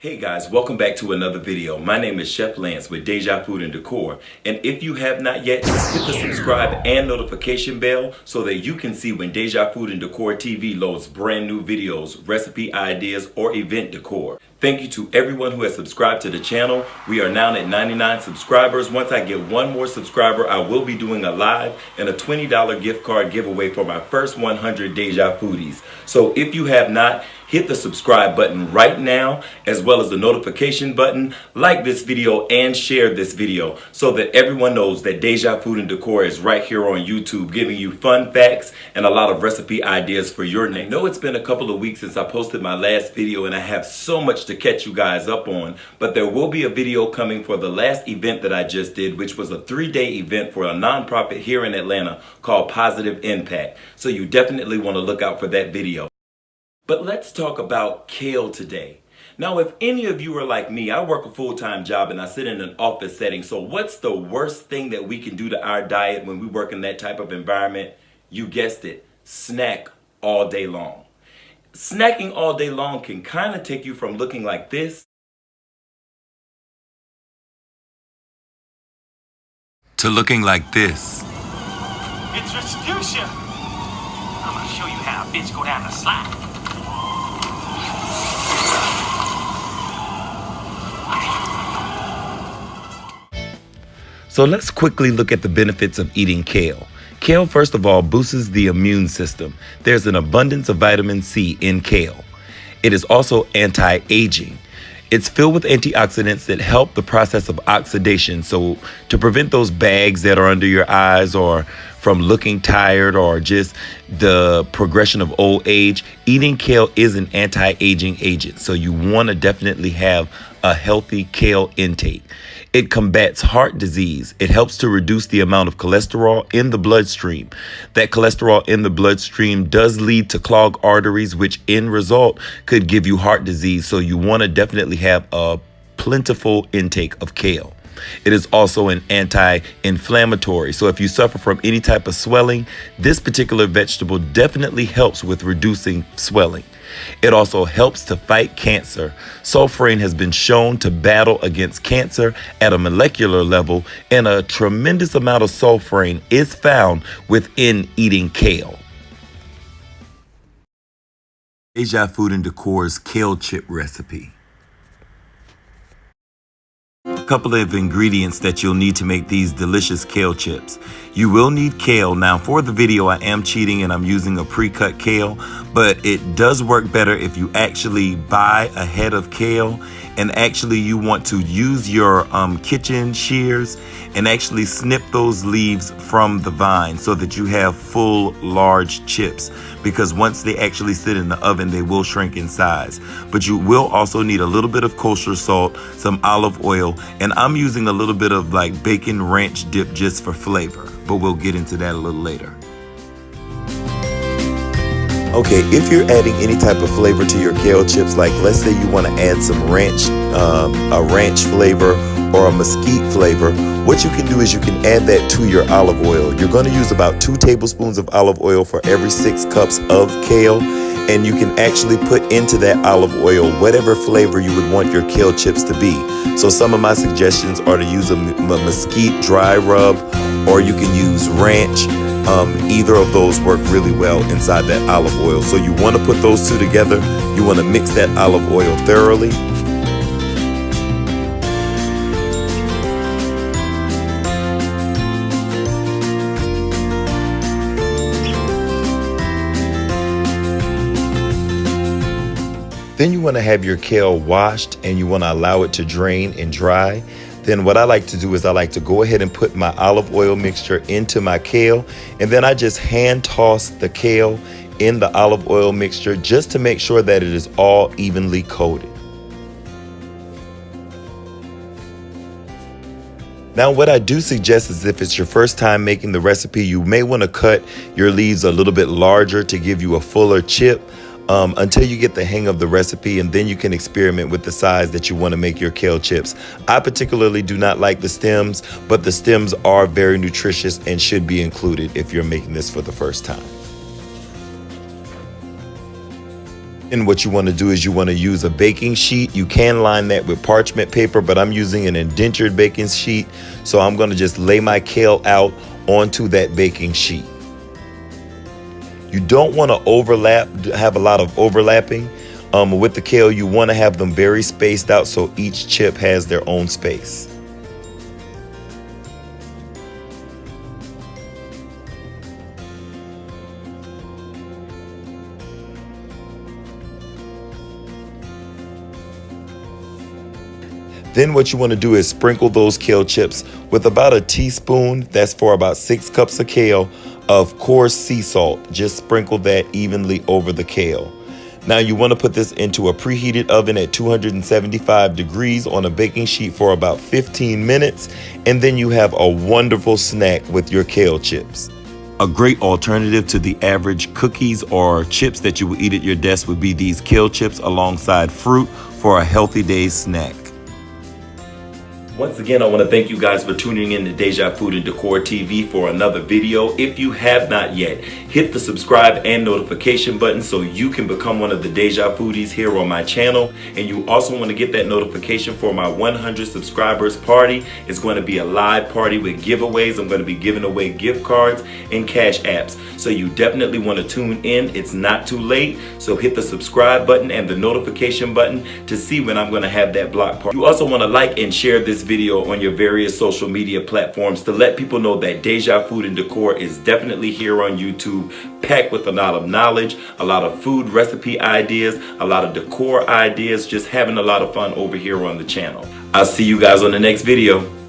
Hey guys, welcome back to another video. My name is Chef Lance with Deja Food and Decor, and if you have not yet, hit the subscribe and notification bell so that you can see when Deja Food and Decor TV loads brand new videos, recipe ideas, or event decor. Thank you to everyone who has subscribed to the channel. We are now at 99 subscribers. Once I get one more subscriber, I will be doing a live and a $20 gift card giveaway for my first 100 Deja Foodies. So if you have not, hit the subscribe button right now, as well as the notification button, like this video and share this video so that everyone knows that Deja Food and Decor is right here on YouTube, giving you fun facts and a lot of recipe ideas for your next. I know it's been a couple of weeks since I posted my last video and I have so much to catch you guys up on, but there will be a video coming for the last event that I just did, which was a 3-day event for a nonprofit here in Atlanta called Positive Impact. So you definitely want to look out for that video. But let's talk about kale today. Now, if any of you are like me, I work a full-time job and I sit in an office setting. So what's the worst thing that we can do to our diet when we work in that type of environment? You guessed it, snack all day long. Snacking all day long can kind of take you from looking like this to looking like this. Introduce you. I'm gonna show you how a bitch go down the slide. So let's quickly look at the benefits of eating kale. Kale, first of all, boosts the immune system. There's an abundance of vitamin C in kale. It is also anti-aging. It's filled with antioxidants that help the process of oxidation. So to prevent those bags that are under your eyes or from looking tired or just the progression of old age, eating kale is an anti-aging agent. So you want to definitely have a healthy kale intake. It combats heart disease. It helps to reduce the amount of cholesterol in the bloodstream. That cholesterol in the bloodstream does lead to clogged arteries, which in result could give you heart disease. So you want to definitely have a plentiful intake of kale. It is also an anti-inflammatory. So if you suffer from any type of swelling, this particular vegetable definitely helps with reducing swelling. It also helps to fight cancer. Sulforaphane has been shown to battle against cancer at a molecular level, and a tremendous amount of sulforaphane is found within eating kale. Deja Food and Decor's kale chip recipe. A couple of ingredients that you'll need to make these delicious kale chips. You will need kale. Now for the video, I am cheating and I'm using a pre-cut kale, but it does work better if you actually buy a head of kale and actually you want to use your kitchen shears and actually snip those leaves from the vine so that you have full large chips, because once they actually sit in the oven, they will shrink in size. But you will also need a little bit of kosher salt, some olive oil, and I'm using a little bit of like bacon ranch dip just for flavor, but we'll get into that a little later. Okay, if you're adding any type of flavor to your kale chips, like let's say you want to add some ranch, a ranch flavor or a mesquite flavor, what you can do is you can add that to your olive oil. You're going to use about 2 tablespoons of olive oil for every 6 cups of kale, and you can actually put into that olive oil whatever flavor you would want your kale chips to be. So some of my suggestions are to use a mesquite dry rub, or you can use ranch. Either of those work really well inside that olive oil. So you want to put those two together. You want to mix that olive oil thoroughly. Then you want to have your kale washed and you want to allow it to drain and dry. Then what I like to do is I like to go ahead and put my olive oil mixture into my kale, and then I just hand toss the kale in the olive oil mixture just to make sure that it is all evenly coated. Now what I do suggest is if it's your first time making the recipe, you may want to cut your leaves a little bit larger to give you a fuller chip. Until you get the hang of the recipe, and then you can experiment with the size that you want to make your kale chips. I particularly do not like the stems, but the stems are very nutritious and should be included if you're making this for the first time. And what you want to do is you want to use a baking sheet. You can line that with parchment paper, but I'm using an indentured baking sheet. So I'm going to just lay my kale out onto that baking sheet. You don't want to have a lot of overlapping. With the kale, you want to have them very spaced out so each chip has their own space. Then what you want to do is sprinkle those kale chips with about a teaspoon, that's for about 6 cups of kale, of coarse sea salt. Just sprinkle that evenly over the kale. Now you want to put this into a preheated oven at 275 degrees on a baking sheet for about 15 minutes, and then you have a wonderful snack with your kale chips. A great alternative to the average cookies or chips that you would eat at your desk would be these kale chips alongside fruit for a healthy day's snack. Once again, I want to thank you guys for tuning in to Deja Food and Decor TV for another video. If you have not yet, hit the subscribe and notification button so you can become one of the Deja Foodies here on my channel. And you also want to get that notification for my 100 subscribers party. It's going to be a live party with giveaways. I'm going to be giving away gift cards and cash apps. So you definitely want to tune in. It's not too late. So hit the subscribe button and the notification button to see when I'm going to have that block party. You also want to like and share this video on your various social media platforms to let people know that Deja Food and Decor is definitely here on YouTube, packed with a lot of knowledge, a lot of food recipe ideas, a lot of decor ideas, just having a lot of fun over here on the channel. I'll see you guys on the next video.